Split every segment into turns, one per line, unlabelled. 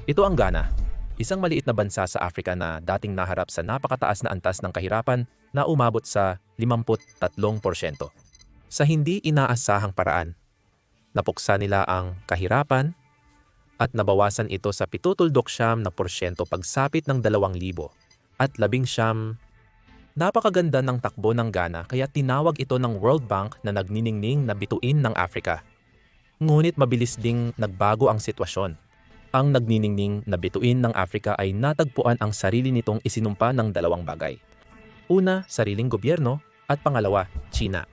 Ito ang Ghana, isang maliit na bansa sa Africa na dating naharap sa napakataas na antas ng kahirapan na umabot sa 53%. Sa hindi inaasahang paraan, napuksa nila ang kahirapan at nabawasan ito sa 7.9% pagsapit ng 2,000 at 11. Napakaganda ng takbo ng Ghana kaya tinawag ito ng World Bank na nagniningning na bituin ng Africa. Ngunit mabilis ding nagbago ang sitwasyon. Ang nagniningning na bituin ng Africa ay natagpuan ang sarili nitong isinumpa ng dalawang bagay. Una, sariling gobyerno at pangalawa, China.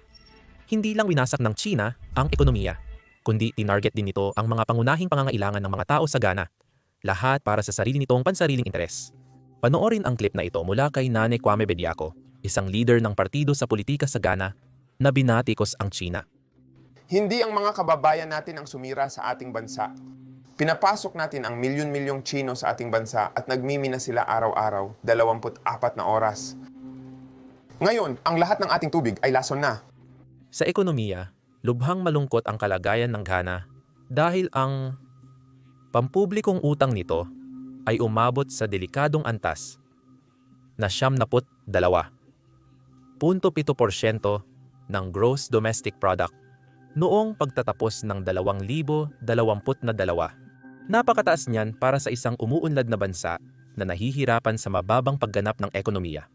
Hindi lang winasak ng China ang ekonomiya, kundi tinarget din nito ang mga pangunahing pangangailangan ng mga tao sa Ghana. Lahat para sa sarili nitong pansariling interes. Panoorin ang clip na ito mula kay Nane Kwame Bediako, isang leader ng partido sa politika sa Ghana na binatikos ang China.
Hindi ang mga kababayan natin ang sumira sa ating bansa. Pinapasok natin ang milyon-milyong Chino sa ating bansa at nagmimina sila araw-araw, 24 na oras. Ngayon, ang lahat ng ating tubig ay lason na.
Sa ekonomiya, lubhang malungkot ang kalagayan ng Ghana dahil ang pampublikong utang nito ay umabot sa delikadong antas na 72.7% ng gross domestic product noong pagtatapos ng 2022. Napakataas niyan para sa isang umuunlad na bansa na nahihirapan sa mababang pagganap ng ekonomiya.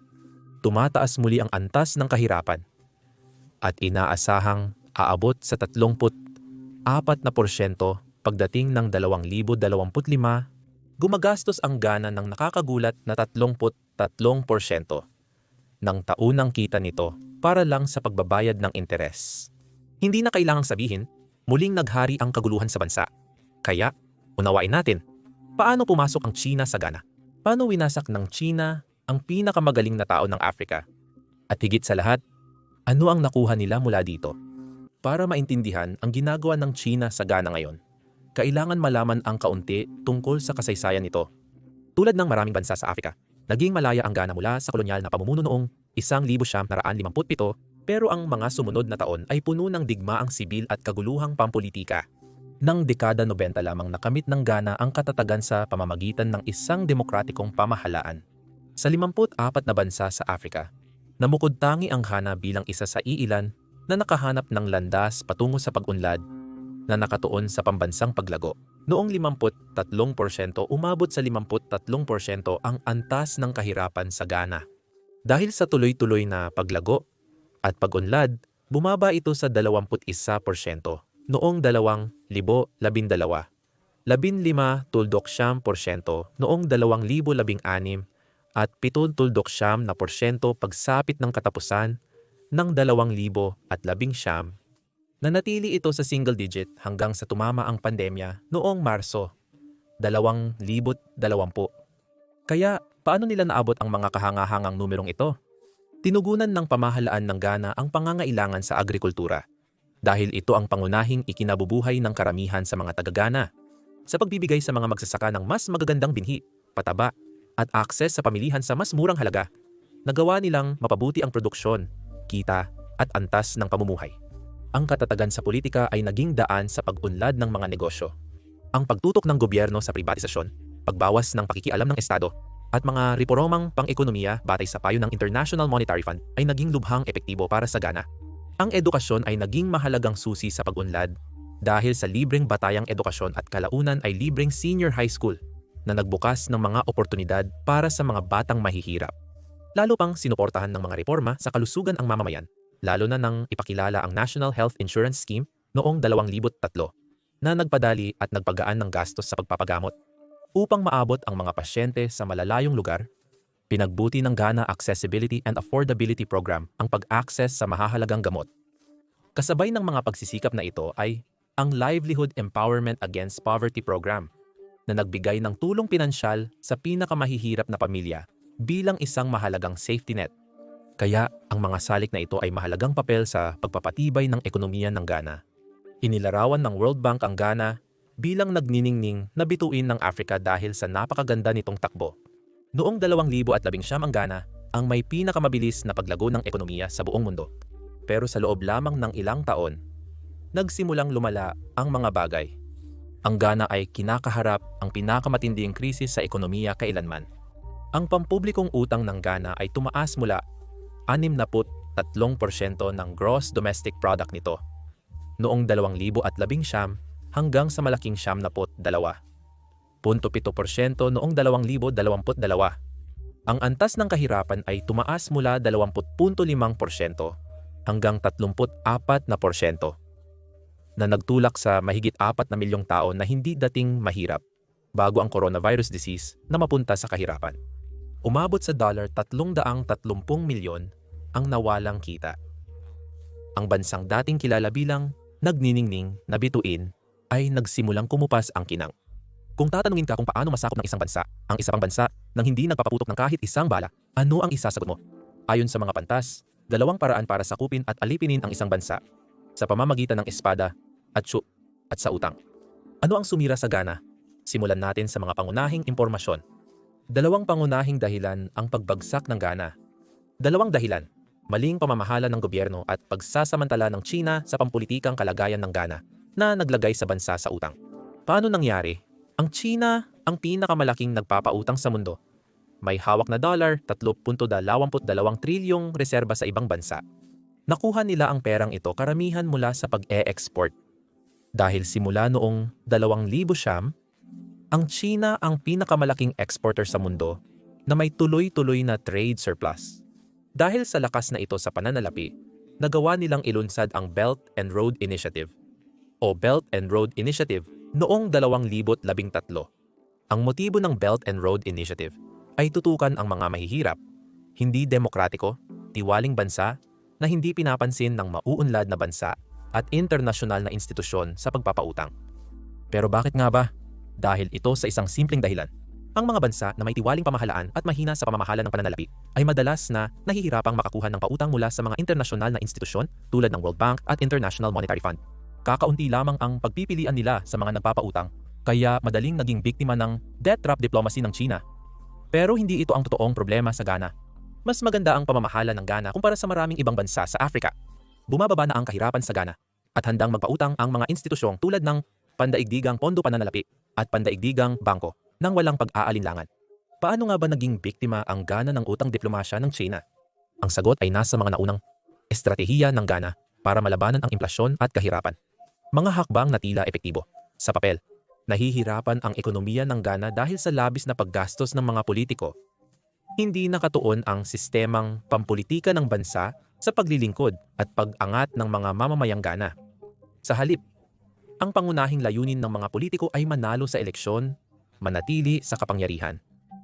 Tumataas muli ang antas ng kahirapan at inaasahang aabot sa 34% pagdating ng 2025. Gumagastos ang Ghana ng nakakagulat na 33% ng taunang kita nito para lang sa pagbabayad ng interes. Hindi na kailangang sabihin, muling naghari ang kaguluhan sa bansa. Kaya, unawain natin, paano pumasok ang China sa Ghana? Paano winasak ng China ang pinakamagaling na tao ng Africa? At higit sa lahat, ano ang nakuha nila mula dito? Para maintindihan ang ginagawa ng China sa Ghana ngayon, kailangan malaman ang kaunti tungkol sa kasaysayan nito. Tulad ng maraming bansa sa Africa, naging malaya ang Ghana mula sa kolonyal na pamumuno noong 1957, pero ang mga sumunod na taon ay puno ng digmaang sibil at kaguluhang pampolitika. Nang dekada 90 lamang nakamit ng Ghana ang katatagan sa pamamagitan ng isang demokratikong pamahalaan. Sa 54 na bansa sa Africa, namukod tangi ang Ghana bilang isa sa iilan na nakahanap ng landas patungo sa pag-unlad na nakatuon sa pambansang paglago. Noong 53% umabot sa 53% ang antas ng kahirapan sa Ghana. Dahil sa tuloy-tuloy na paglago at pag-unlad, bumaba ito sa 21% noong 2012, 15.9% noong 2016 at 7.9% pagsapit ng katapusan ng 2019. Nanatili ito sa single digit hanggang sa tumama ang pandemya noong Marso 2020. Kaya paano nila naabot ang mga kahangahangang numerong ito? Tinugunan ng pamahalaan ng Ghana ang pangangailangan sa agrikultura dahil ito ang pangunahing ikinabubuhay ng karamihan sa mga taga-Ghana. Sa pagbibigay sa mga magsasaka ng mas magagandang binhi, pataba at akses sa pamilihan sa mas murang halaga, nagawa nilang mapabuti ang produksyon, kita at antas ng pamumuhay. Ang katatagan sa politika ay naging daan sa pag-unlad ng mga negosyo. Ang pagtutok ng gobyerno sa pribatisasyon, pagbawas ng pakikialam ng Estado, at mga reformang pang-ekonomiya batay sa payo ng International Monetary Fund ay naging lubhang epektibo para sa Ghana. Ang edukasyon ay naging mahalagang susi sa pag-unlad dahil sa libreng batayang edukasyon at kalaunan ay libreng senior high school na nagbukas ng mga oportunidad para sa mga batang mahihirap. Lalo pang sinuportahan ng mga reforma sa kalusugan ang mamamayan, lalo na nang ipakilala ang National Health Insurance Scheme noong 2003 na nagpadali at nagpagaan ng gastos sa pagpapagamot. Upang maabot ang mga pasyente sa malalayong lugar, pinagbuti ng Ghana Accessibility and Affordability Program ang pag-access sa mahahalagang gamot. Kasabay ng mga pagsisikap na ito ay ang Livelihood Empowerment Against Poverty Program na nagbigay ng tulong pinansyal sa pinakamahihirap na pamilya bilang isang mahalagang safety net. Kaya ang mga salik na ito ay mahalagang papel sa pagpapatibay ng ekonomiya ng Ghana. Inilarawan ng World Bank ang Ghana bilang nagniningning na bituin ng Africa dahil sa napakaganda nitong takbo. Noong 2019 ang Ghana ang may pinakamabilis na paglago ng ekonomiya sa buong mundo. Pero sa loob lamang ng ilang taon, nagsimulang lumala ang mga bagay. Ang Ghana ay kinakaharap ang pinakamatinding krisis sa ekonomiya kailanman. Ang pampublikong utang ng Ghana ay tumaas mula 63% ng gross domestic product nito noong 2019 hanggang sa malaking 72.7% noong 2022. Ang antas ng kahirapan ay tumaas mula 20.5% hanggang 34% na nagtulak sa mahigit 4 na milyong tao na hindi dating mahirap bago ang coronavirus disease na mapunta sa kahirapan. Umabot sa $330 milyon ang nawalang kita. Ang bansang dating kilala bilang nagniningning na bituin ay nagsimulang kumupas ang kinang. Kung tatanungin ka kung paano masakop ng isang bansa ang isa pang bansa nang hindi nagpapaputok ng kahit isang bala, ano ang isasagot mo? Ayon sa mga pantas, 2 paraan para sakupin at alipinin ang isang bansa sa pamamagitan ng espada at sa utang. Ano ang sumira sa Ghana? Simulan natin sa mga pangunahing impormasyon. 2 pangunahing dahilan ang pagbagsak ng Ghana. 2 dahilan: maling pamamahala ng gobyerno at pagsasamantala ng China sa pampulitikang kalagayan ng Ghana na naglagay sa bansa sa utang. Paano nangyari? Ang China ang pinakamalaking nagpapautang sa mundo. May hawak na $3.22 trilyong reserba sa ibang bansa. Nakuha nila ang perang ito karamihan mula sa pag-e-export. Dahil simula noong 2009, ang China ang pinakamalaking exporter sa mundo na may tuloy-tuloy na trade surplus. Dahil sa lakas na ito sa pananalapi, nagawa nilang ilunsad ang Belt and Road Initiative o Belt and Road Initiative noong 2013. Ang motibo ng Belt and Road Initiative ay tutukan ang mga mahihirap, hindi demokratiko, tiwaling bansa na hindi pinapansin ng mauunlad na bansa at internasyonal na institusyon sa pagpapautang. Pero bakit nga ba? Dahil ito sa isang simpleng dahilan. Ang mga bansa na may tiwaling pamahalaan at mahina sa pamamahala ng pananalapi ay madalas na nahihirapang makakuha ng pautang mula sa mga internasyonal na institusyon tulad ng World Bank at International Monetary Fund. Kakaunti lamang ang pagpipilian nila sa mga nagpapautang, kaya madaling naging biktima ng debt trap diplomacy ng China. Pero hindi ito ang totoong problema sa Ghana. Mas maganda ang pamamahala ng Ghana kumpara sa maraming ibang bansa sa Africa. Bumababa na ang kahirapan sa Ghana at handang magpautang ang mga institusyong tulad ng Pandaigdigang Pondo Pananalapi at Pandaigdigang Bangko nang walang pag-aalinlangan. Paano nga ba naging biktima ang Ghana ng utang diplomasya ng China? Ang sagot ay nasa mga naunang estratehiya ng Ghana para malabanan ang inflasyon at kahirapan. Mga hakbang na tila epektibo. Sa papel, nahihirapan ang ekonomiya ng Ghana dahil sa labis na paggastos ng mga politiko. Hindi nakatuon ang sistemang pampulitika ng bansa sa paglilingkod at pag-angat ng mga mamamayang Ghana. Sa halip, ang pangunahing layunin ng mga politiko ay manalo sa eleksyon, manatili sa kapangyarihan,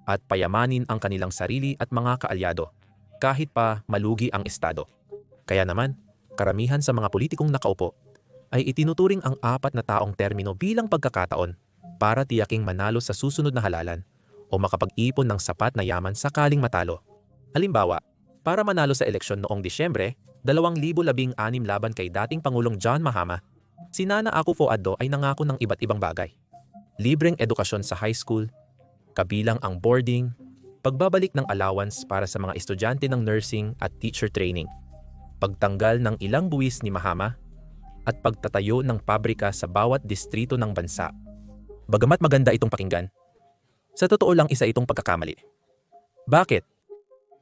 at payamanin ang kanilang sarili at mga kaalyado, kahit pa malugi ang estado. Kaya naman, karamihan sa mga politikong nakaupo ay itinuturing ang 4 na taong termino bilang pagkakataon para tiyaking manalo sa susunod na halalan o makapag-ipon ng sapat na yaman sakaling matalo. Halimbawa, para manalo sa eleksyon noong Disyembre 2016 laban kay dating Pangulong John Mahama, si Nana Akufo-Addo ay nangako ng iba't ibang bagay. Libreng edukasyon sa high school, kabilang ang boarding, pagbabalik ng allowance para sa mga estudyante ng nursing at teacher training, pagtanggal ng ilang buwis ni Mahama, at pagtatayo ng pabrika sa bawat distrito ng bansa. Bagamat maganda itong pakinggan, sa totoo lang isa itong pagkakamali. Bakit?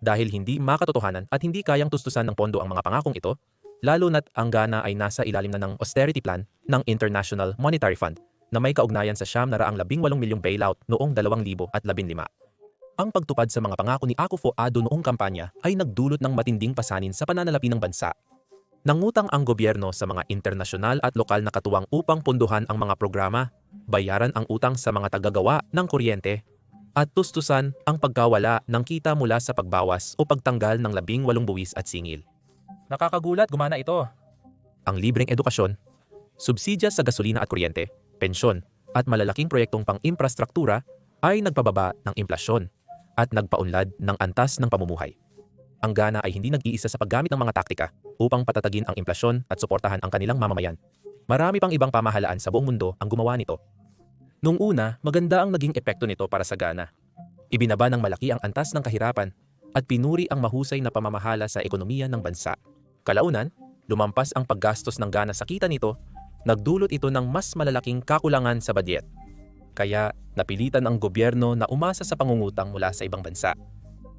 Dahil hindi makatotohanan at hindi kayang tustusan ng pondo ang mga pangakong ito, lalo na't ang Ghana ay nasa ilalim na ng austerity plan ng International Monetary Fund na may kaugnayan sa 18 milyong bailout noong 2015. Ang pagtupad sa mga pangako ni Akufo-Addo noong kampanya ay nagdulot ng matinding pasanin sa pananalapi ng bansa. Nangutang ang gobyerno sa mga internasyonal at lokal na katuwang upang punduhan ang mga programa, bayaran ang utang sa mga taggagawa ng kuryente, at tustusan ang pagkawala ng kita mula sa pagbawas o pagtanggal ng 18 buwis at singil. Nakakagulat, gumana ito. Ang libreng edukasyon, subsidya sa gasolina at kuryente, pensyon, at malalaking proyektong pang-infrastruktura ay nagpababa ng inflasyon at nagpaunlad ng antas ng pamumuhay. Ang Ghana ay hindi nag-iisa sa paggamit ng mga taktika upang patatagin ang inflasyon at suportahan ang kanilang mamamayan. Marami pang ibang pamahalaan sa buong mundo ang gumawa nito. Noong una, maganda ang naging epekto nito para sa Ghana. Ibinaba ng malaki ang antas ng kahirapan at pinuri ang mahusay na pamamahala sa ekonomiya ng bansa. Kalaunan, lumampas ang paggastos ng Ghana sa kita nito nagdulot ito ng mas malalaking kakulangan sa badyet. Kaya napilitan ang gobyerno na umasa sa pangungutang mula sa ibang bansa.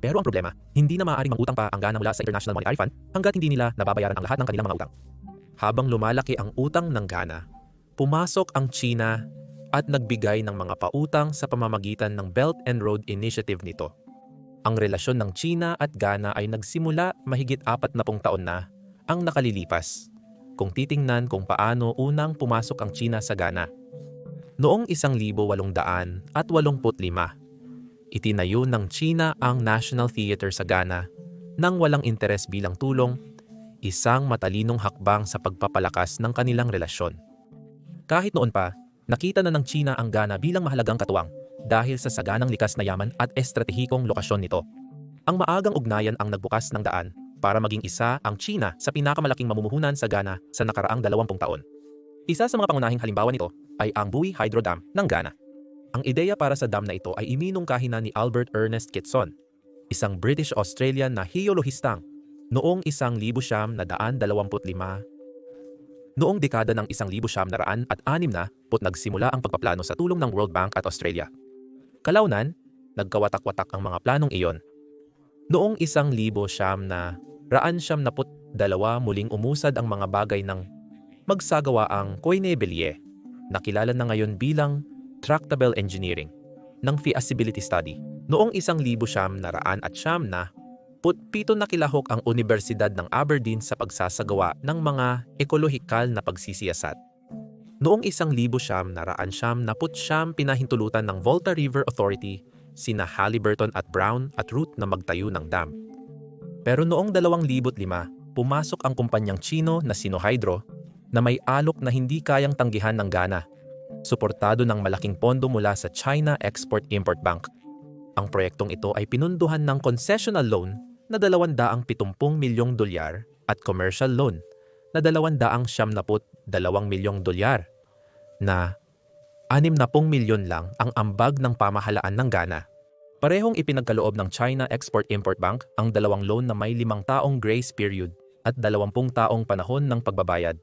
Pero ang problema, hindi na maaaring mangutang pa ang Ghana mula sa International Monetary Fund hanggat hindi nila nababayaran ang lahat ng kanilang mga utang. Habang lumalaki ang utang ng Ghana, pumasok ang China at nagbigay ng mga pautang sa pamamagitan ng Belt and Road Initiative nito. Ang relasyon ng China at Ghana ay nagsimula mahigit 40 taon na ang nakalilipas kung titingnan kung paano unang pumasok ang China sa Ghana. Noong 1885, itinayo ng China ang National Theater sa Ghana nang walang interes bilang tulong, isang matalinong hakbang sa pagpapalakas ng kanilang relasyon. Kahit noon pa, nakita na ng China ang Ghana bilang mahalagang katuwang dahil sa saganang likas na yaman at estratehikong lokasyon nito. Ang maagang ugnayan ang nagbukas ng daan para maging isa ang China sa pinakamalaking mamumuhunan sa Ghana sa nakaraang 20 taon. Isa sa mga pangunahing halimbawa nito ay ang Bui Hydro Dam ng Ghana. Ang ideya para sa dam na ito ay iminungkahi na ni Albert Ernest Kitson, isang British-Australian na hiyologistang noong 1925. Noong dekada ng 1960 na nagsimula ang pagpaplano sa tulong ng World Bank at Australia. Kalaunan, nagkawatak-watak ang mga planong iyon. Noong 1972 muling umusad ang mga bagay ng magsagawa ang Koine-Bellier, na kilala na ngayon bilang Tractable Engineering, ng feasibility study. Noong 1977 nakilahok ang Universidad ng Aberdeen sa pagsasagawa ng mga ekolohikal na pagsisiyasat. Noong 1979 pinahintulutan ng Volta River Authority sina Halliburton at Brown at Root na magtayo ng dam. Pero noong 2005, pumasok ang kumpanyang Chino na Sinohydro na may alok na hindi kayang tanggihan ng Ghana, suportado ng malaking pondo mula sa China Export-Import Bank. Ang proyektong ito ay pinunduhan ng concessional loan na $270 milyong at commercial loan na $272 milyong na 60 milyon lang ang ambag ng pamahalaan ng Ghana. Parehong ipinagkaloob ng China Export-Import Bank ang dalawang loan na may 5 taong grace period at 20 taong panahon ng pagbabayad.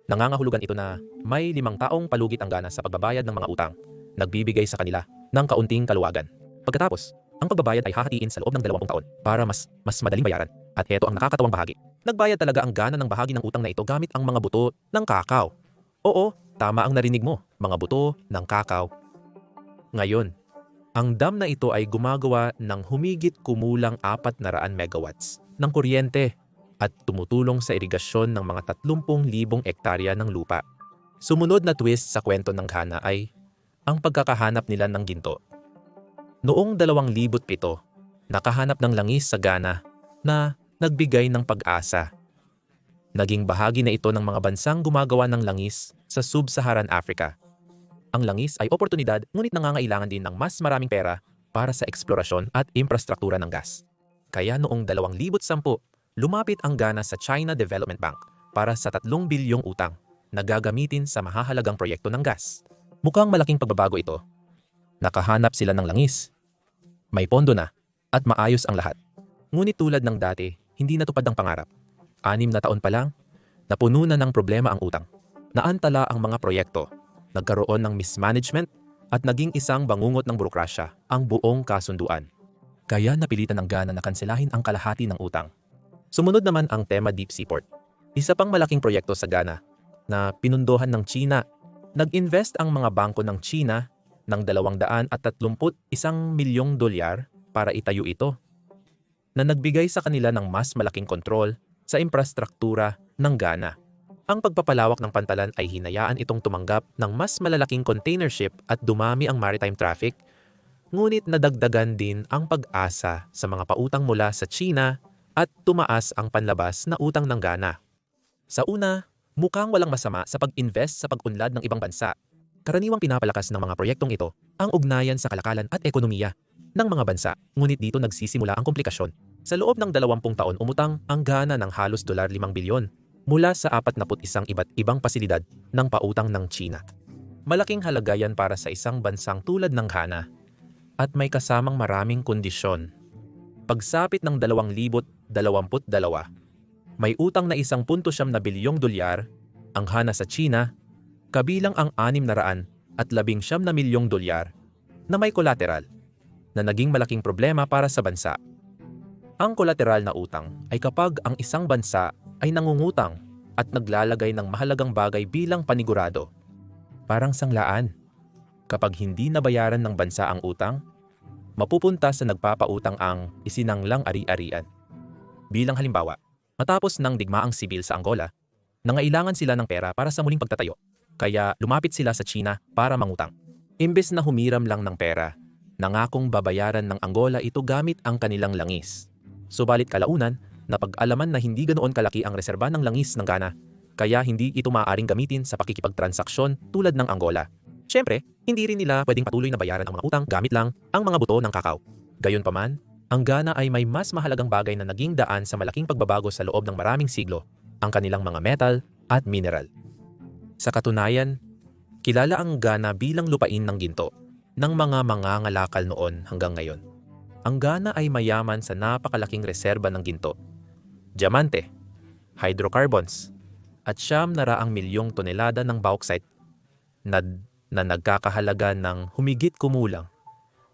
Nangangahulugan ito na may 5 taong palugit ang Ghana sa pagbabayad ng mga utang, nagbibigay sa kanila ng kaunting kaluwagan. Pagkatapos, ang pagbabayad ay hahatiin sa loob ng 20 taon para mas madaling bayaran. At heto ang nakakatawang bahagi. Nagbayad talaga ang Ghana ng bahagi ng utang na ito gamit ang mga buto ng kakao. Oo, tama ang narinig mo, mga buto ng kakao. Ngayon, ang dam na ito ay gumagawa ng humigit kumulang 400 megawatts ng kuryente at tumutulong sa irigasyon ng mga 30,000 hektarya ng lupa. Sumunod na twist sa kwento ng Ghana ay ang pagkakahanap nila ng ginto. Noong 2007, nakahanap ng langis sa Ghana na nagbigay ng pag-asa. Naging bahagi na ito ng mga bansang gumagawa ng langis sa Sub-Saharan Africa. Ang langis ay oportunidad ngunit nangangailangan din ng mas maraming pera para sa eksplorasyon at infrastruktura ng gas. Kaya noong 2010, lumapit ang Ghana sa China Development Bank para sa 3 bilyong utang na gagamitin sa mahahalagang proyekto ng gas. Mukhang malaking pagbabago ito. Nakahanap sila ng langis. May pondo na at maayos ang lahat. Ngunit tulad ng dati, hindi natupad ang pangarap. 6 na taon pa lang, napuno na ng problema ang utang. Naantala ang mga proyekto, nagkaroon ng mismanagement at naging isang bangungot ng burokrasya ang buong kasunduan. Kaya napilitan ng Ghana na kanselahin ang kalahati ng utang. Sumunod naman ang Tema Deep Seaport, isa pang malaking proyekto sa Ghana na pinundohan ng China. Nag-invest ang mga bangko ng China ng $231 milyong para itayo ito, na nagbigay sa kanila ng mas malaking kontrol sa infrastruktura ng Ghana. Ang pagpapalawak ng pantalan ay hinayaan itong tumanggap ng mas malalaking container ship at dumami ang maritime traffic, ngunit nadagdagan din ang pag-asa sa mga pautang mula sa China at tumaas ang panlabas na utang ng Ghana. Sa una, mukhang walang masama sa pag-invest sa pag-unlad ng ibang bansa. Karaniwang pinapalakas ng mga proyektong ito ang ugnayan sa kalakalan at ekonomiya ng mga bansa, ngunit dito nagsisimula ang komplikasyon. Sa loob ng 20 taon umutang ang Ghana ng halos $5 bilyon mula sa 41 iba't ibang pasilidad ng pautang ng China. Malaking halaga yan para sa isang bansang tulad ng Ghana at may kasamang maraming kondisyon. Pagsapit ng 2022, may utang na $1.9 bilyong ang Ghana sa China kabilang ang 619 milyong dolyar na may kolateral na naging malaking problema para sa bansa. Ang kolateral na utang ay kapag ang isang bansa ay nangungutang at naglalagay ng mahalagang bagay bilang panigurado. Parang sanglaan. Kapag hindi nabayaran ng bansa ang utang, mapupunta sa nagpapautang ang isinanglang ari-arian. Bilang halimbawa, matapos ng digmaang sibil sa Angola, nangailangan sila ng pera para sa muling pagtatayo, kaya lumapit sila sa China para mangutang. Imbes na humiram lang ng pera, nangakong babayaran ng Angola ito gamit ang kanilang langis. Subalit kalaunan, napag-alaman na hindi ganoon kalaki ang reserba ng langis ng Ghana, kaya hindi ito maaaring gamitin sa pakikipagtransaksyon tulad ng Angola. Siyempre, hindi rin nila pwedeng patuloy na bayaran ang mga utang gamit lang ang mga buto ng kakao. Gayunpaman, ang Ghana ay may mas mahalagang bagay na naging daan sa malaking pagbabago sa loob ng maraming siglo, ang kanilang mga metal at mineral. Sa katunayan, kilala ang Ghana bilang lupain ng ginto ng mga mangangalakal noon hanggang ngayon. Ang Ghana ay mayaman sa napakalaking reserba ng ginto, diamante, hydrocarbons, at 900 milyong tonelada ng bauxite na nagkakahalaga ng humigit kumulang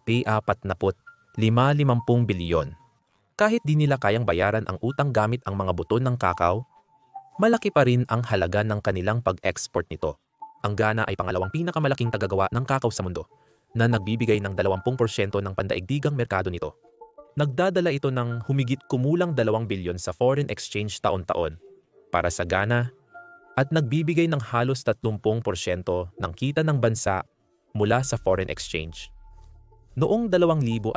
P45 bilyon. Kahit di nila kayang bayaran ang utang gamit ang mga buto ng kakao, malaki pa rin ang halaga ng kanilang pag-export nito. Ang Ghana ay pangalawang pinakamalaking tagagawa ng kakao sa mundo, na nagbibigay ng 20% ng pandaigdigang merkado nito. Nagdadala ito ng humigit kumulang 2 bilyon sa foreign exchange taon-taon para sa Ghana at nagbibigay ng halos 30% ng kita ng bansa mula sa foreign exchange. Noong 2019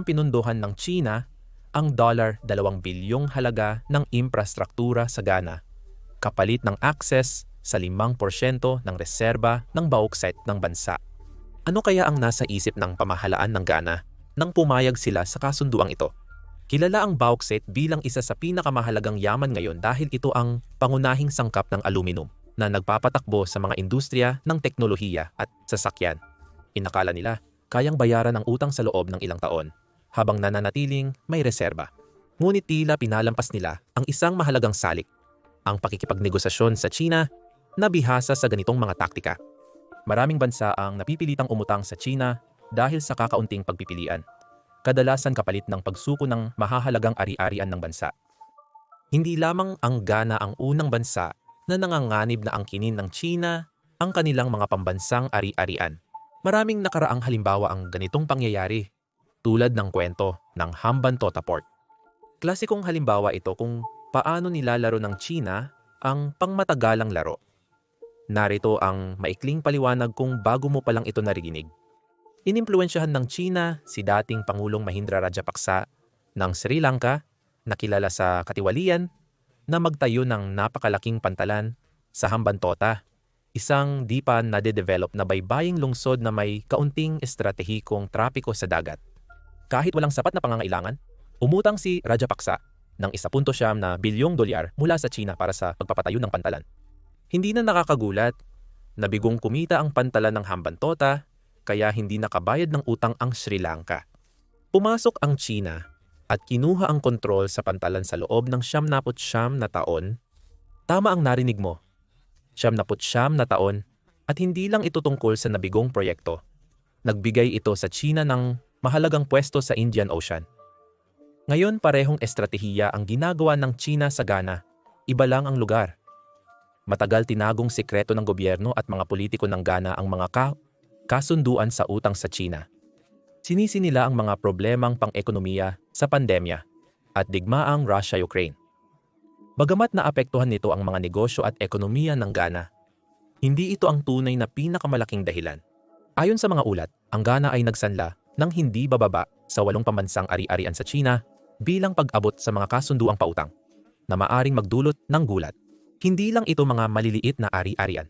pinunduhan ng China ang $2 bilyong halaga ng infrastruktura sa Ghana, kapalit ng access sa 5% ng reserba ng bauxite ng bansa. Ano kaya ang nasa isip ng pamahalaan ng Ghana nang pumayag sila sa kasunduang ito? Kilala ang bauxite bilang isa sa pinakamahalagang yaman ngayon dahil ito ang pangunahing sangkap ng aluminum na nagpapatakbo sa mga industriya ng teknolohiya at sasakyan. Inakala nila kayang bayaran ang utang sa loob ng ilang taon habang nananatiling may reserba. Ngunit tila pinalampas nila ang isang mahalagang salik, ang pakikipagnegosasyon sa China na bihasa sa ganitong mga taktika. Maraming bansa ang napipilitang umutang sa China dahil sa kakaunting pagpipilian, kadalasan kapalit ng pagsuko ng mahahalagang ari-arian ng bansa. Hindi lamang ang Ghana ang unang bansa na nanganganib na angkinin ng China ang kanilang mga pambansang ari-arian. Maraming nakaraang halimbawa ang ganitong pangyayari, tulad ng kwento ng Hambantota Port. Klasikong halimbawa ito kung paano nilalaro ng China ang pangmatagalang laro. Narito ang maikling paliwanag kung bago mo palang ito narinig. Inimpluwensyahan ng China si dating Pangulong Mahindra Rajapaksa ng Sri Lanka na kilala sa katiwalian na magtayo ng napakalaking pantalan sa Hambantota, isang di pa nade-develop na baybaying lungsod na may kaunting estratehikong trapiko sa dagat. Kahit walang sapat na pangangailangan, umutang si Rajapaksa ng 1.7 bilyong dolyar mula sa China para sa pagpapatayo ng pantalan. Hindi na nakakagulat na bigong kumita ang pantalan ng Hambantota kaya hindi nakabayad ng utang ang Sri Lanka. Pumasok ang China at kinuha ang kontrol sa pantalan sa loob ng 99 na taon. Tama ang narinig mo, 99 na taon, at hindi lang ito tungkol sa nabigong proyekto. Nagbigay ito sa China ng mahalagang pwesto sa Indian Ocean. Ngayon parehong estratehiya ang ginagawa ng China sa Ghana, iba lang ang lugar. Matagal tinagong sikreto ng gobyerno at mga politiko ng Ghana ang mga kasunduan sa utang sa China. Sinisi nila ang mga problemang pang-ekonomiya sa pandemya at digmaang Russia-Ukraine. Bagamat naapektuhan nito ang mga negosyo at ekonomiya ng Ghana, hindi ito ang tunay na pinakamalaking dahilan. Ayon sa mga ulat, ang Ghana ay nagsanla ng hindi bababa sa 8 pambansang ari-arian sa China bilang pag-abot sa mga kasunduang pautang na maaring magdulot ng gulat. Hindi lang ito mga maliliit na ari-arian.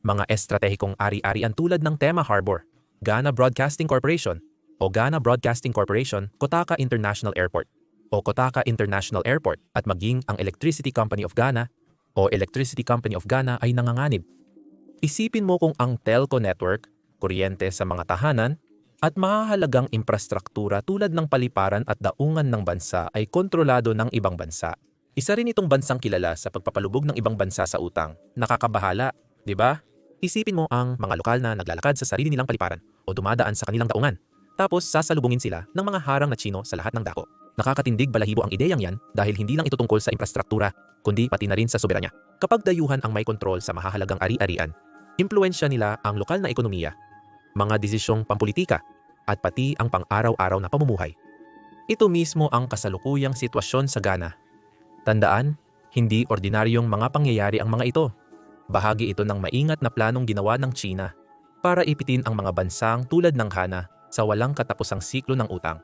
Mga estratehikong ari-arian tulad ng Tema Harbor, Ghana Broadcasting Corporation o Ghana Broadcasting Corporation, Kotaka International Airport o Kotaka International Airport at maging ang Electricity Company of Ghana o Electricity Company of Ghana ay nanganganib. Isipin mo kung ang telco network, kuryente sa mga tahanan, at mahahalagang infrastruktura tulad ng paliparan at daungan ng bansa ay kontrolado ng ibang bansa. Isa rin itong bansang kilala sa pagpapalubog ng ibang bansa sa utang. Nakakabahala, di ba? Isipin mo ang mga lokal na naglalakad sa sarili nilang paliparan o dumadaan sa kanilang daungan. Tapos sasalubungin sila ng mga harang na Tsino sa lahat ng dako. Nakakatindig balahibo ang ideyang yan dahil hindi lang ito tungkol sa infrastruktura, kundi pati na rin sa soberanya. Kapag dayuhan ang may kontrol sa mahahalagang ari-arian, impluwensya nila ang lokal na ekonomiya, mga desisyong pampolitika, at pati ang pang-araw-araw na pamumuhay. Ito mismo ang kasalukuyang sitwasyon sa Ghana. Tandaan, hindi ordinaryong mga pangyayari ang mga ito. Bahagi ito ng maingat na planong ginawa ng Tsina para ipitin ang mga bansang tulad ng Ghana sa walang katapusang siklo ng utang.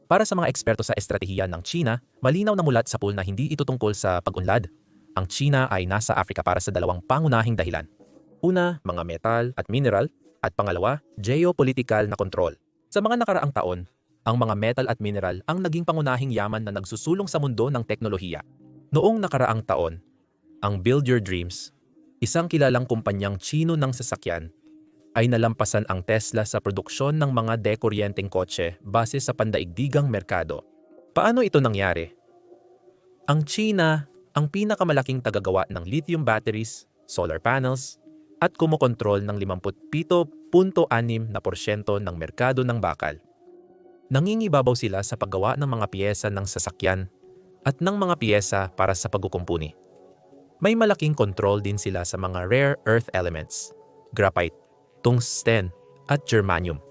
Para sa mga eksperto sa estratehiya ng Tsina, malinaw na mulat sa pool na hindi ito tungkol sa pag-unlad. Ang Tsina ay nasa Afrika para sa dalawang pangunahing dahilan. Una, mga metal at mineral, at pangalawa, geopolitical na kontrol. Sa mga nakaraang taon, ang mga metal at mineral ang naging pangunahing yaman na nagsusulong sa mundo ng teknolohiya. Noong nakaraang taon, ang Build Your Dreams, isang kilalang kumpanyang Tsino ng sasakyan, ay nalampasan ang Tesla sa produksyon ng mga dekuryenteng kotse base sa pandaigdigang merkado. Paano ito nangyari? Ang Tsina ang pinakamalaking tagagawa ng lithium batteries, solar panels, at kumokontrol ng 57.6% ng merkado ng bakal. Nangingibabaw sila sa paggawa ng mga piyesa ng sasakyan at ng mga piyesa para sa pagkukumpuni. May malaking kontrol din sila sa mga rare earth elements, graphite, tungsten, at germanium,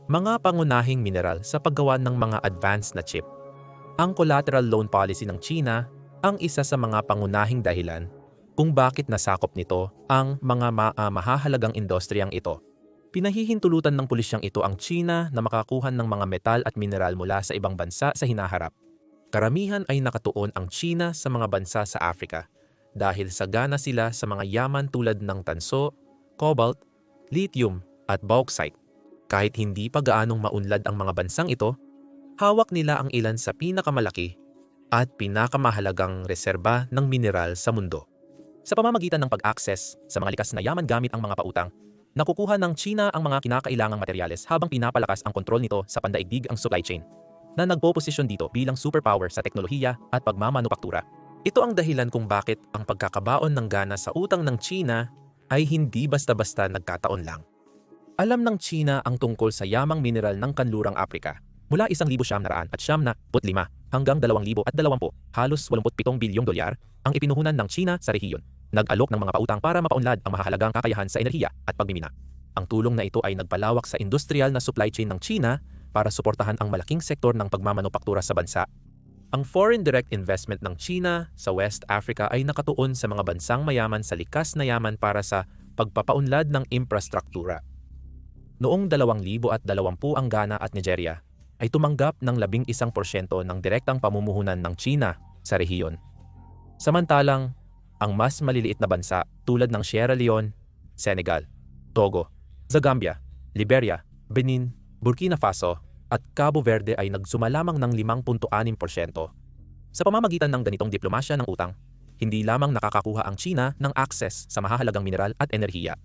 mga pangunahing mineral sa paggawa ng mga advanced na chip. Ang collateral loan policy ng Tsina ang isa sa mga pangunahing dahilan kung bakit nasakop nito ang mga mahahalagang industriyang ito. Pinahihintulutan ng pulisyang ito ang Tsina na makakuha ng mga metal at mineral mula sa ibang bansa sa hinaharap. Karamihan ay nakatuon ang Tsina sa mga bansa sa Afrika dahil sagana sila sa mga yaman tulad ng tanso, cobalt, lithium at bauxite. Kahit hindi pa gaanong maunlad ang mga bansang ito, hawak nila ang ilan sa pinakamalaki at pinakamahalagang reserba ng mineral sa mundo. Sa pamamagitan ng pag-access sa mga likas na yaman gamit ang mga pautang, nakukuha ng Tsina ang mga kinakailangang materyales habang pinapalakas ang kontrol nito sa pandaigdig ang supply chain, na nagpoposisyon dito bilang superpower sa teknolohiya at pagmamanupaktura. Ito ang dahilan kung bakit ang pagkakabaon ng Ghana sa utang ng Tsina ay hindi basta-basta nagkataon lang. Alam ng Tsina ang tungkol sa yamang mineral ng kanlurang Afrika mula 1,975 hanggang 2020, halos $87 bilyong ang ipinuhunan ng Tsina sa rehiyon. Nag-alok ng mga pautang para mapaunlad ang mahahalagang kakayahan sa enerhiya at pagmimina. Ang tulong na ito ay nagpalawak sa industrial na supply chain ng Tsina para suportahan ang malaking sektor ng pagmamanupaktura sa bansa. Ang foreign direct investment ng Tsina sa West Africa ay nakatuon sa mga bansang mayaman sa likas na yaman para sa pagpapaunlad ng infrastruktura. Noong 2020 ang Ghana at Nigeria ay tumanggap ng 11% ng direktang pamumuhunan ng Tsina sa rehiyon. Samantalang, ang mas maliliit na bansa tulad ng Sierra Leone, Senegal, Togo, Zambia, Liberia, Benin, Burkina Faso, at Cabo Verde ay nagsuma lamang ng 5.6%. Sa pamamagitan ng ganitong diplomasya ng utang, hindi lamang nakakakuha ang Tsina ng access sa mahahalagang mineral at enerhiya,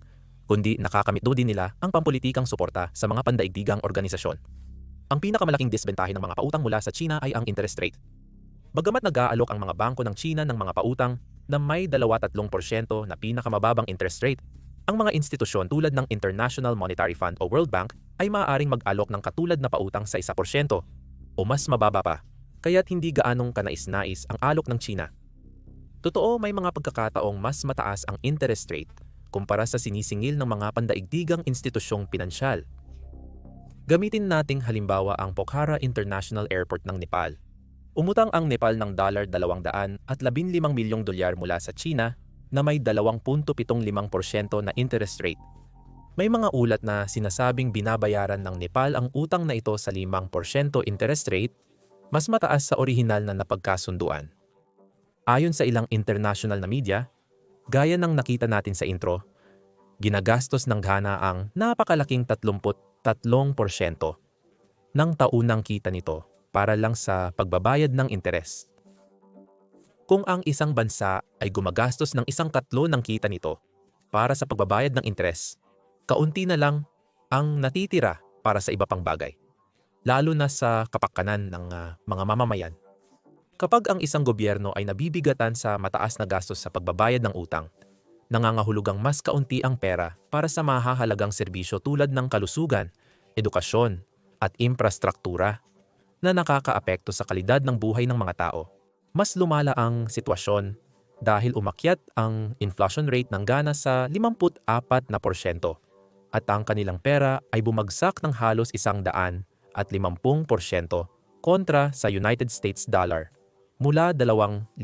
kundi nakakamit din nila ang pampulitikang suporta sa mga pandaigdigang organisasyon. Ang pinakamalaking disbentahe ng mga pautang mula sa Tsina ay ang interest rate. Bagamat nag-aalok ang mga bangko ng Tsina ng mga pautang na may 2-3% na pinakamababang interest rate, ang mga institusyon tulad ng International Monetary Fund o World Bank ay maaaring mag-alok ng katulad na pautang sa 1% o mas mababa pa, kaya't hindi gaanong kanais-nais ang alok ng Tsina. Totoo, may mga pagkakataong mas mataas ang interest rate kumpara sa sinisingil ng mga pandaigdigang institusyong pinansyal. Gamitin nating halimbawa ang Pokhara International Airport ng Nepal. Umutang ang Nepal ng $215 milyong mula sa Tsina na may 2.75% na interest rate. May mga ulat na sinasabing binabayaran ng Nepal ang utang na ito sa 5% interest rate, mas mataas sa orihinal na napagkasunduan. Ayon sa ilang international na media, gaya ng nakita natin sa intro, ginagastos ng Ghana ang napakalaking 33% ng taunang kita nito para lang sa pagbabayad ng interes. Kung ang isang bansa ay gumagastos ng 1/3 ng kita nito para sa pagbabayad ng interes, kaunti na lang ang natitira para sa iba pang bagay, lalo na sa kapakanan ng mga mamamayan. Kapag ang isang gobyerno ay nabibigatan sa mataas na gastos sa pagbabayad ng utang, nangangahulugang mas kaunti ang pera para sa mahahalagang serbisyo tulad ng kalusugan, edukasyon, at infrastruktura na nakakaapekto sa kalidad ng buhay ng mga tao. Mas lumala ang sitwasyon dahil umakyat ang inflation rate ng Ghana sa 54% at ang kanilang pera ay bumagsak ng halos 150% kontra sa United States dollar mula 2020.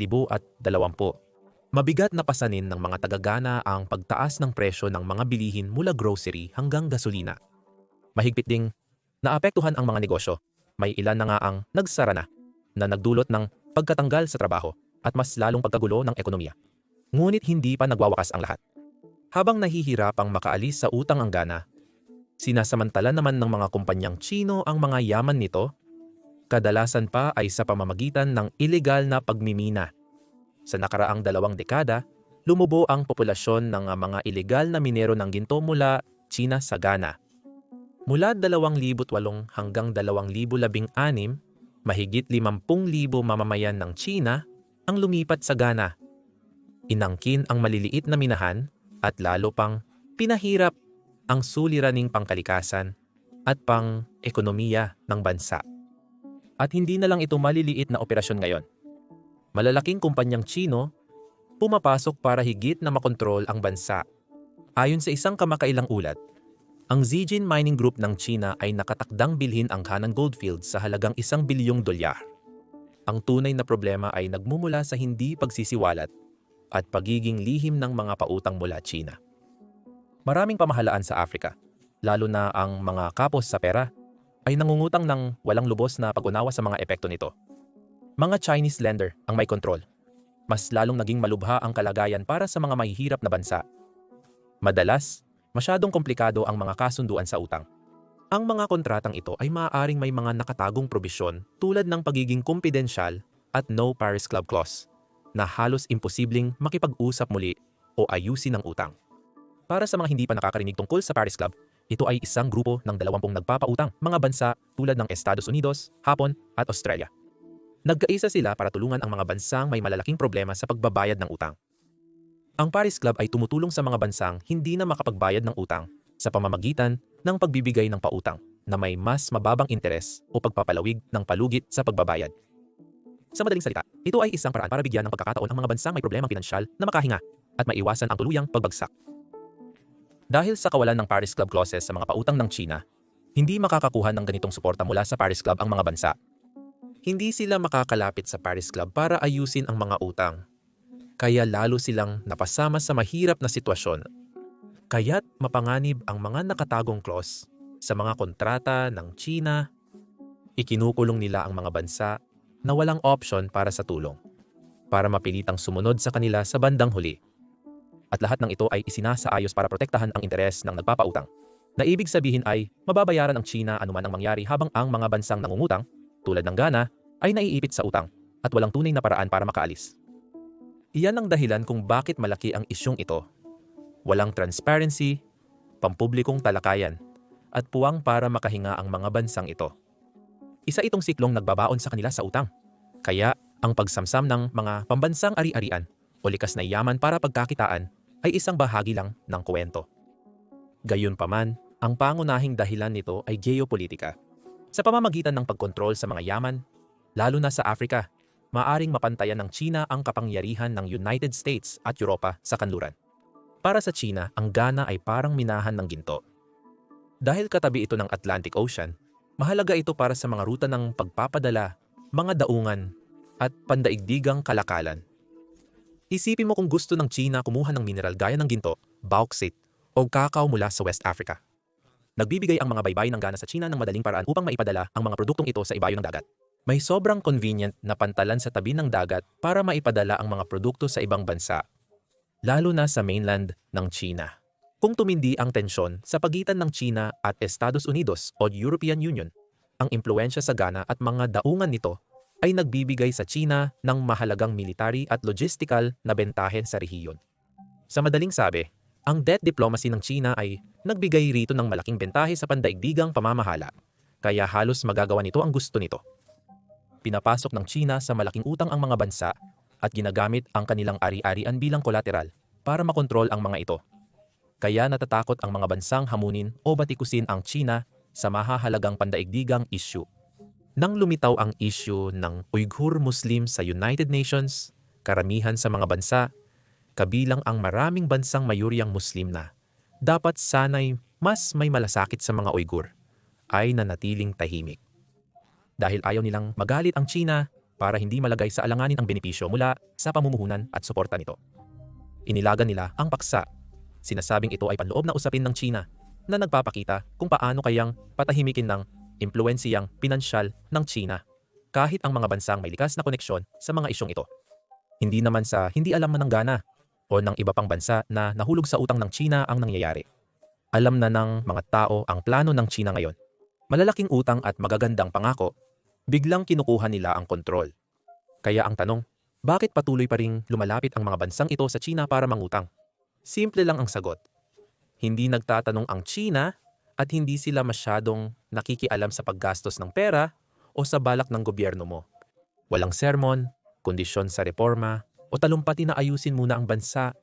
Mabigat na pasanin ng mga taga-Ghana ang pagtaas ng presyo ng mga bilihin mula grocery hanggang gasolina. Mahigpit ding naapektuhan ang mga negosyo. May ilan na nga ang nagsara na nagdulot ng pagkatanggal sa trabaho at mas lalong pagkagulo ng ekonomiya. Ngunit hindi pa nagwawakas ang lahat. Habang nahihirapang makaalis sa utang ang Ghana, sinasamantala naman ng mga kumpanyang Tsino ang mga yaman nito, kadalasan pa ay sa pamamagitan ng ilegal na pagmimina. Sa nakaraang 2 dekada, lumubo ang populasyon ng mga ilegal na minero ng ginto mula Tsina sa Ghana. Mula 2008 hanggang 2016, mahigit 50,000 mamamayan ng Tsina ang lumipat sa Ghana. Inangkin ang maliliit na minahan at lalo pang pinahirap ang suliraning pangkalikasan at pang-ekonomiya ng bansa. At hindi na lang ito maliliit na operasyon ngayon. Malalaking kumpanyang Tsino pumapasok para higit na makontrol ang bansa. Ayon sa isang kamakailang ulat, ang Zijin Mining Group ng Tsina ay nakatakdang bilhin ang Canaan Goldfields sa halagang $1 bilyong. Ang tunay na problema ay nagmumula sa hindi pagsisiwalat at pagiging lihim ng mga pautang mula Tsina. Maraming pamahalaan sa Africa, lalo na ang mga kapos sa pera, ay nangungutang ng walang lubos na pag-unawa sa mga epekto nito. Mga Chinese lender ang may kontrol. Mas lalong naging malubha ang kalagayan para sa mga mahihirap na bansa. Madalas, masyadong komplikado ang mga kasunduan sa utang. Ang mga kontratang ito ay maaaring may mga nakatagong probisyon tulad ng pagiging kumpidensyal at No Paris Club Clause na halos imposibleng makipag-usap muli o ayusin ang utang. Para sa mga hindi pa nakakarinig tungkol sa Paris Club, ito ay isang grupo ng 20 nagpapautang mga bansa tulad ng Estados Unidos, Hapon at Australia. Nagkaisa sila para tulungan ang mga bansang may malalaking problema sa pagbabayad ng utang. Ang Paris Club ay tumutulong sa mga bansang hindi na makapagbayad ng utang sa pamamagitan ng pagbibigay ng pautang na may mas mababang interes o pagpapalawig ng palugit sa pagbabayad. Sa madaling salita, ito ay isang paraan para bigyan ng pagkakataon ang mga bansang may problemang pinansyal na makahinga at maiwasan ang tuluyang pagbagsak. Dahil sa kawalan ng Paris Club clauses sa mga pautang ng Tsina, hindi makakakuha ng ganitong suporta mula sa Paris Club ang mga bansa. Hindi sila makakalapit sa Paris Club para ayusin ang mga utang. Kaya lalo silang napasama sa mahirap na sitwasyon. Kaya't mapanganib ang mga nakatagong clause sa mga kontrata ng Tsina. Ikinukulong nila ang mga bansa na walang option para sa tulong, para mapilitang sumunod sa kanila sa bandang huli. At lahat ng ito ay isinasaayos para protektahan ang interes ng nagpapautang. Na ibig sabihin ay mababayaran ang Tsina anuman ang mangyari habang ang mga bansang nangungutang, tulad ng Ghana, ay naiipit sa utang at walang tunay na paraan para makaalis. Iyan ang dahilan kung bakit malaki ang isyung ito. Walang transparency, pampublikong talakayan, at puwang para makahinga ang mga bansang ito. Isa itong siklong nagbabaon sa kanila sa utang. Kaya ang pagsamsam ng mga pambansang ari-arian o likas na yaman para pagkakitaan ay isang bahagi lang ng kwento. Gayunpaman, ang pangunahing dahilan nito ay geopolitika. Sa pamamagitan ng pagkontrol sa mga yaman, lalo na sa Africa, maaring mapantayan ng Tsina ang kapangyarihan ng United States at Europa sa kanluran. Para sa Tsina, ang Ghana ay parang minahan ng ginto. Dahil katabi ito ng Atlantic Ocean, mahalaga ito para sa mga ruta ng pagpapadala, mga daungan, at pandaigdigang kalakalan. Isipin mo kung gusto ng Tsina kumuha ng mineral gaya ng ginto, bauxite, o kakao mula sa West Africa. Nagbibigay ang mga baybay ng Ghana sa Tsina ng madaling paraan upang maipadala ang mga produktong ito sa ibayo ng dagat. May sobrang convenient na pantalan sa tabi ng dagat para maipadala ang mga produkto sa ibang bansa, lalo na sa mainland ng Tsina. Kung tumindi ang tensyon sa pagitan ng Tsina at Estados Unidos o European Union, ang impluensya sa Ghana at mga daungan nito ay nagbibigay sa Tsina ng mahalagang military at logistical na bentahe sa rehiyon. Sa madaling sabi, ang debt diplomacy ng Tsina ay nagbigay rito ng malaking bentahe sa pandaigdigang pamamahala, kaya halos magagawa nito ang gusto nito. Pinapasok ng Tsina sa malaking utang ang mga bansa at ginagamit ang kanilang ari-arian bilang kolateral para makontrol ang mga ito. Kaya natatakot ang mga bansang hamunin o batikusin ang China sa mahahalagang pandaigdigang issue. Nang lumitaw ang issue ng Uyghur Muslim sa United Nations, karamihan sa mga bansa, kabilang ang maraming bansang mayuriyang Muslim na dapat sanay mas may malasakit sa mga Uyghur, ay nanatiling tahimik. Dahil ayaw nilang magalit ang China para hindi malagay sa alanganin ang benepisyo mula sa pamumuhunan at suporta nito. Inilagan nila ang paksa. Sinasabing ito ay panloob na usapin ng China na nagpapakita kung paano kayang patahimikin ng impluwensiyang pinansyal ng China kahit ang mga bansang may likas na koneksyon sa mga isyong ito. Hindi naman sa hindi alam na ng Ghana o ng iba pang bansa na nahulog sa utang ng China ang nangyayari. Alam na ng mga tao ang plano ng China ngayon. Malalaking utang at magagandang pangako, biglang kinukuha nila ang kontrol. Kaya ang tanong, bakit patuloy pa ring lumalapit ang mga bansang ito sa China para mangutang? Simple lang ang sagot. Hindi nagtatanong ang China at hindi sila masyadong nakikialam sa paggastos ng pera o sa balak ng gobyerno mo. Walang sermon, kondisyon sa reforma, o talumpati na ayusin muna ang bansa.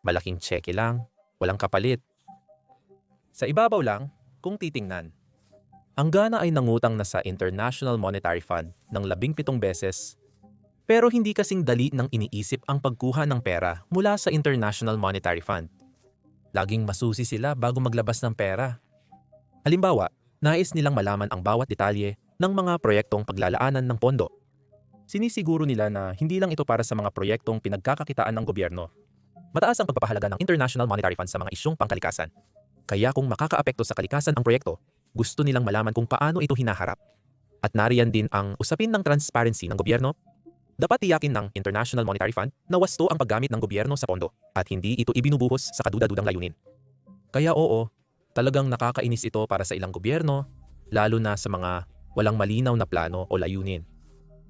Malaking tseke lang, walang kapalit. Sa ibabaw lang, kung titingnan, ang Ghana ay nangutang na sa International Monetary Fund ng 17 beses, pero hindi kasing dali nang iniisip ang pagkuha ng pera mula sa International Monetary Fund. Laging masusi sila bago maglabas ng pera. Halimbawa, nais nilang malaman ang bawat detalye ng mga proyektong paglalaanan ng pondo. Sinisiguro nila na hindi lang ito para sa mga proyektong pinagkakakitaan ng gobyerno. Mataas ang pagpapahalaga ng International Monetary Fund sa mga isyong pangkalikasan. Kaya kung makakaapekto sa kalikasan ang proyekto, gusto nilang malaman kung paano ito hinaharap. At nariyan din ang usapin ng transparency ng gobyerno. Dapat tiyakin ng International Monetary Fund na wasto ang paggamit ng gobyerno sa pondo at hindi ito ibinubuhos sa kaduda-dudang layunin. Kaya oo, talagang nakakainis ito para sa ilang gobyerno, lalo na sa mga walang malinaw na plano o layunin.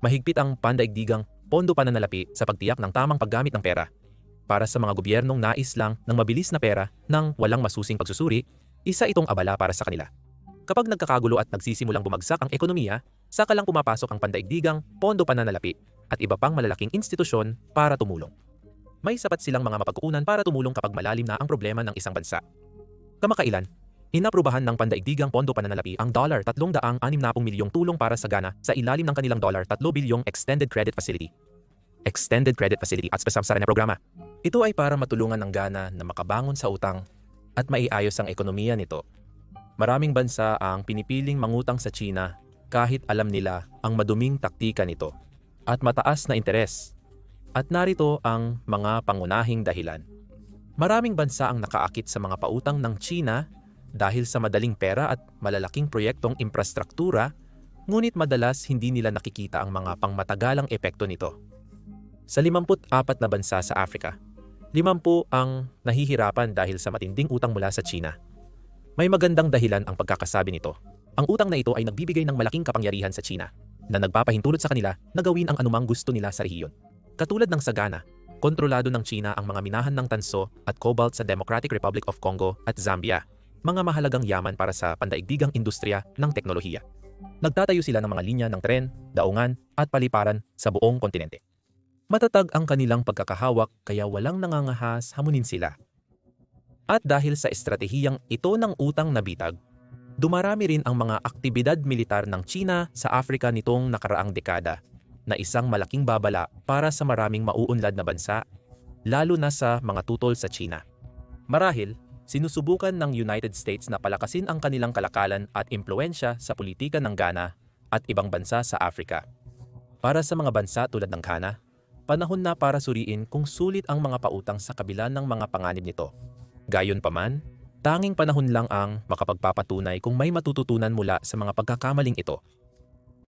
Mahigpit ang pandaigdigang pondo pananalapi sa pagtiyak ng tamang paggamit ng pera. Para sa mga gobyernong nais lang ng mabilis na pera ng walang masusing pagsusuri, isa itong abala para sa kanila. Kapag nagkakagulo at nagsisimulang bumagsak ang ekonomiya, saka lang pumapasok ang pandaigdigang pondo pananalapi at iba pang malalaking institusyon para tumulong. May sapat silang mga mapagkukunan para tumulong kapag malalim na ang problema ng isang bansa. Kamakailan, inaprubahan ng pandaigdigang pondo pananalapi ang $360 milyong tulong para sa Ghana sa ilalim ng kanilang $3 bilyong Extended Credit Facility. Extended Credit Facility at spesapsara na programa. Ito ay para matulungan ng Ghana na makabangon sa utang at maiayos ang ekonomiya nito. Maraming bansa ang pinipiling mangutang sa China kahit alam nila ang maduming taktika nito at mataas na interes. At narito ang mga pangunahing dahilan. Maraming bansa ang nakaakit sa mga pautang ng China dahil sa madaling pera at malalaking proyektong infrastruktura, ngunit madalas hindi nila nakikita ang mga pangmatagalang epekto nito. Sa 54 na bansa sa Africa, 50 ang nahihirapan dahil sa matinding utang mula sa China. May magandang dahilan ang pagkakasabi nito. Ang utang na ito ay nagbibigay ng malaking kapangyarihan sa China na nagpapahintulot sa kanila na gawin ang anumang gusto nila sa rehiyon. Katulad ng sa Ghana, kontrolado ng China ang mga minahan ng tanso at cobalt sa Democratic Republic of Congo at Zambia, mga mahalagang yaman para sa pandaigdigang industriya ng teknolohiya. Nagtatayo sila ng mga linya ng tren, daungan at paliparan sa buong kontinente. Matatag ang kanilang pagkakahawak kaya walang nangangahas hamunin sila. At dahil sa estratehiyang ito ng utang na bitag, dumarami rin ang mga aktibidad militar ng China sa Africa nitong nakaraang dekada na isang malaking babala para sa maraming mauunlad na bansa, lalo na sa mga tutol sa China. Marahil, sinusubukan ng United States na palakasin ang kanilang kalakalan at impluensya sa politika ng Ghana at ibang bansa sa Africa. Para sa mga bansa tulad ng Ghana, panahon na para suriin kung sulit ang mga pautang sa kabila ng mga panganib nito. Gayunpaman, tanging panahon lang ang makapagpapatunay kung may matututunan mula sa mga pagkakamaling ito.